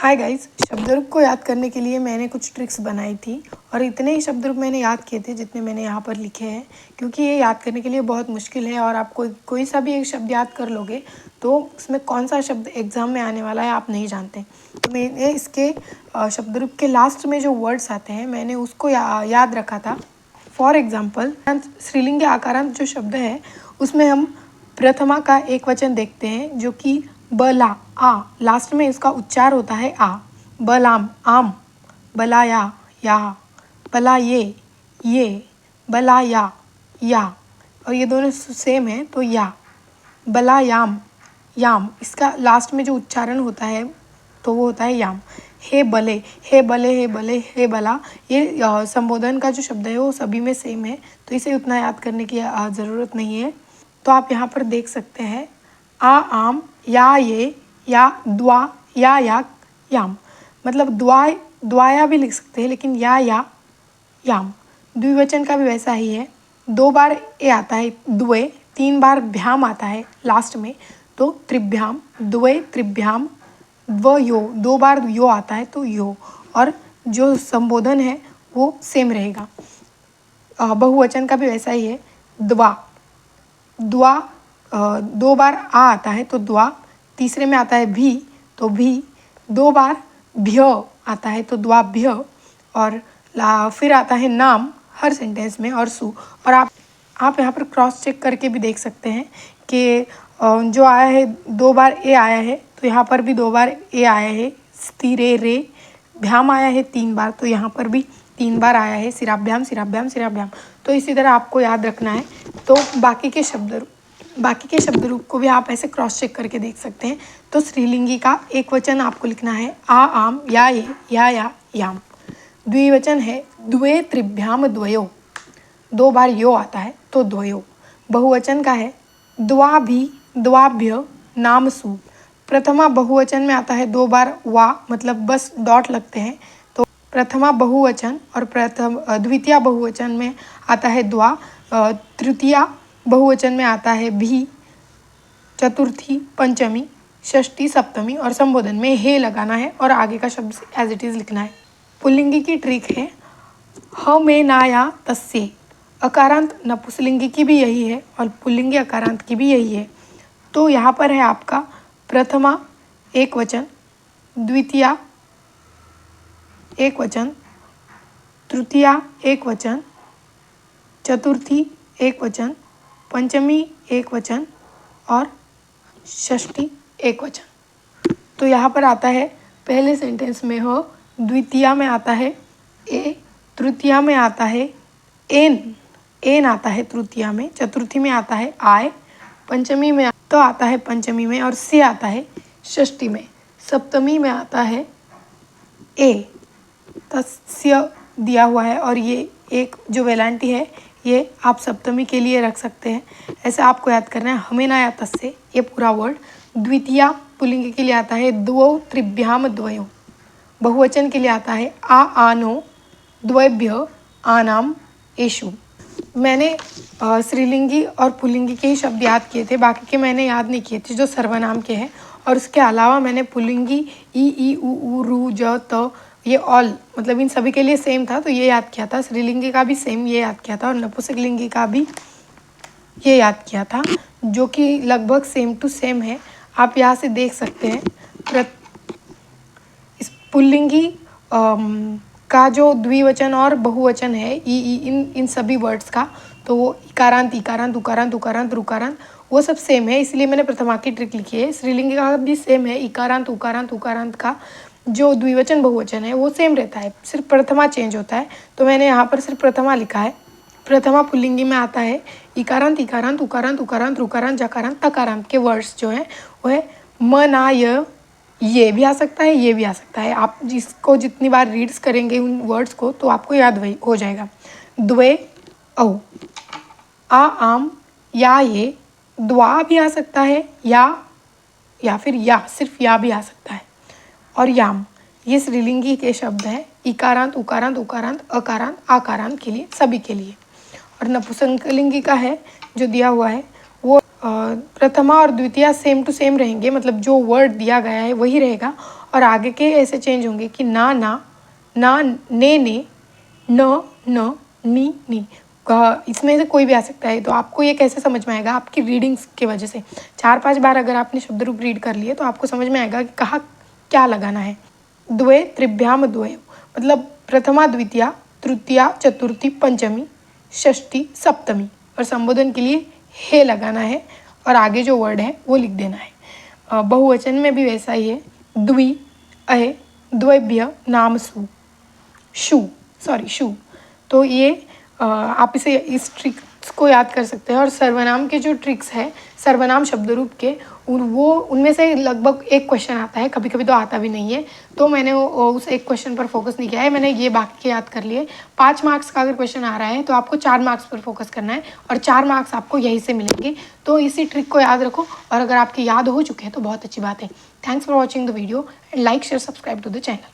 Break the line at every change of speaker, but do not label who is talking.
Hi guys, शब्दरूप को याद करने के लिए मैंने कुछ ट्रिक्स बनाई थी और इतने ही शब्दरूप मैंने याद किए थे जितने मैंने यहाँ पर लिखे हैं, क्योंकि ये याद करने के लिए बहुत मुश्किल है और आप कोई सा भी एक शब्द याद कर लोगे तो उसमें कौन सा शब्द एग्ज़ाम में आने वाला है आप नहीं जानते। तो मैंने इसके शब्दरूप के लास्ट में जो वर्ड्स आते हैं मैंने उसको याद रखा था। फॉर एग्ज़ाम्पल स्त्रीलिंग आकारांत जो शब्द है उसमें हम प्रथमा का एक वचन देखते हैं जो कि बला आ, लास्ट में इसका उच्चार होता है आ। बलाम आम, बलाया या, बला ये, बलाया या, और ये दोनों सेम है तो या। बलायाम याम, इसका लास्ट में जो उच्चारण होता है तो वो होता है याम। हे बले हे बले हे बले हे बला, ये संबोधन का जो शब्द है वो सभी में सेम है तो इसे उतना याद करने की ज़रूरत नहीं है। तो आप यहाँ पर देख सकते हैं आ आम या ये या द्वा या याम, मतलब द्वाया भी लिख सकते हैं लेकिन या याम। द्विवचन का भी वैसा ही है, 2 बार ए आता है द्वे, 3 बार भ्याम आता है लास्ट में तो त्रिभ्याम, द्वे त्रिभ्याम व यो, 2 बार यो आता है तो यो, और जो संबोधन है वो सेम रहेगा। बहुवचन का भी वैसा ही है, द्वा 2 बार आ आता है तो द्वा, तीसरे में आता है भी तो भी, 2 बार भ्य आता है तो द्वाभ्य, और फिर आता है नाम हर सेंटेंस में और सु। और आप यहाँ पर क्रॉस चेक करके भी देख सकते हैं कि जो आया है 2 बार ए आया है तो यहाँ पर भी 2 बार ए आया है, स्थिरे रे, भ्याम आया है 3 बार तो यहाँ पर भी 3 बार आया है, सिराभ्याम सिराभ्याम सिराभ्याम। तो इसी तरह आपको याद रखना है। तो बाकी के शब्द रूप को भी आप ऐसे क्रॉस चेक करके देख सकते हैं। तो स्त्रीलिंगी का एक वचन आपको लिखना है आ आम या ये या याम। द्विवचन है द्वे त्रिभ्याम द्वयो, 2 बार यो आता है तो द्वयो। बहुवचन का है द्वाभि द्वाभ्य नामसु, प्रथमा बहुवचन में आता है 2 बार वा, मतलब बस डॉट लगते हैं तो प्रथमा बहुवचन, और द्वितीय बहुवचन में आता है द्वा, तृतीया बहुवचन में आता है भी, चतुर्थी पंचमी षष्ठी सप्तमी, और संबोधन में हे लगाना है और आगे का शब्द एज इट इज़ लिखना है। पुल्लिंगी की ट्रिक है ह में ना या तस्से, अकारांत नपुंसकलिंगी की भी यही है और पुल्लिंगी अकारांत की भी यही है। तो यहाँ पर है आपका प्रथमा एक वचन, द्वितीया एक वचन, तृतीया एक वचन, चतुर्थी एक वचन, पंचमी एक वचन और षष्ठी एक वचन। तो यहाँ पर आता है पहले सेंटेंस में हो, द्वितीया में आता है ए, तृतीया में आता है एन आता है तृतीया में, चतुर्थी में आता है आय, पंचमी में तो आता है पंचमी में, और से आता है षष्ठी में, सप्तमी में आता है ए, तस्य दिया हुआ है और ये एक जो वेलांटी है ये आप सप्तमी के लिए रख सकते हैं। ऐसे आपको याद करना है हमें ना या तस्से, ये पूरा वर्ड। द्वितीया पुल्लिंग के लिए आता है द्वौ त्रिभ्याम द्वयो, बहुवचन के लिए आता है आ आनो द्वैभ्य आनाम एषु। मैंने स्त्रीलिंगी और पुल्लिंगी के ही शब्द याद किए थे, बाकी के मैंने याद नहीं किए थे जो सर्वनाम के हैं। और उसके अलावा मैंने पुल्लिंगी ई उ रु ज त, ये ऑल मतलब इन सभी के लिए सेम था तो ये याद किया था। स्त्रीलिंगी का भी सेम ये याद किया था और नपुंसकलिंगी का भी ये याद किया था, जो कि लगभग सेम टू सेम है। आप यहाँ से देख सकते हैं इस पुल्लिंगी का जो द्विवचन और बहुवचन है इन सभी वर्ड्स का, तो वो इकारांत इकारांत उकारांत उकारांत रुकारांत वो सब सेम है, इसलिए मैंने प्रथमा की ट्रिक लिखी है। स्त्रीलिंगी का भी सेम है, इकारांत उकारांत उकारांत का जो द्विवचन बहुवचन है वो सेम रहता है, सिर्फ प्रथमा चेंज होता है। तो मैंने यहाँ पर सिर्फ प्रथमा लिखा है। प्रथमा पुल्लिंगी में आता है इकारांत इकारांत उकारांत उकारांत रुकारांत जकारांत तकारांत के वर्ड्स जो हैं वो है म ना ये भी आ सकता है, ये भी आ सकता है। आप जिसको जितनी बार रीड्स करेंगे उन वर्ड्स को तो आपको याद वही हो जाएगा। द्वे औ, आ आम या ये, द्वा भी आ सकता है या फिर या सिर्फ या भी आ सकता है, और याम, ये स्त्रीलिंगी के शब्द हैं इकारांत उकारांत उकारांत अकारांत आकारांत के लिए, सभी के लिए। और नपुंसकलिंगी का है जो दिया हुआ है वो प्रथमा और द्वितीया सेम टू सेम रहेंगे, मतलब जो वर्ड दिया गया है वही रहेगा और आगे के ऐसे चेंज होंगे कि ना ना, ना ने, न न, नी। इसमें से कोई भी आ सकता है। तो आपको ये कैसे समझ में आएगा? आपकी रीडिंग्स की वजह से 4-5 बार अगर आपने शब्द रूप रीड कर लिए तो आपको समझ में आएगा कि कहाँ क्या लगाना है। द्वे त्रिभ्याम द्वय, मतलब प्रथमा द्वितीया, तृतीया चतुर्थी पंचमी, षष्ठी सप्तमी, और संबोधन के लिए हे लगाना है और आगे जो वर्ड है वो लिख देना है। बहुवचन में भी वैसा ही है, द्वि, अहे, द्वैभ्य, नामसु, शु। तो ये आप इसे इस ट्रिक्स को याद कर सकते हैं। और सर्वनाम के जो ट्रिक्स है, सर्वनाम शब्द रूप के, उनमें से लगभग एक क्वेश्चन आता है, कभी कभी तो आता भी नहीं है। तो मैंने उस एक क्वेश्चन पर फोकस नहीं किया है, मैंने ये बाकी के याद कर लिए। 5 मार्क्स का अगर क्वेश्चन आ रहा है तो आपको 4 मार्क्स पर फोकस करना है और 4 मार्क्स आपको यहीं से मिलेंगे। तो इसी ट्रिक को याद रखो, और अगर आपके याद हो चुके हैं तो बहुत अच्छी बात है। Thanks for watching the video and like share subscribe to the channel.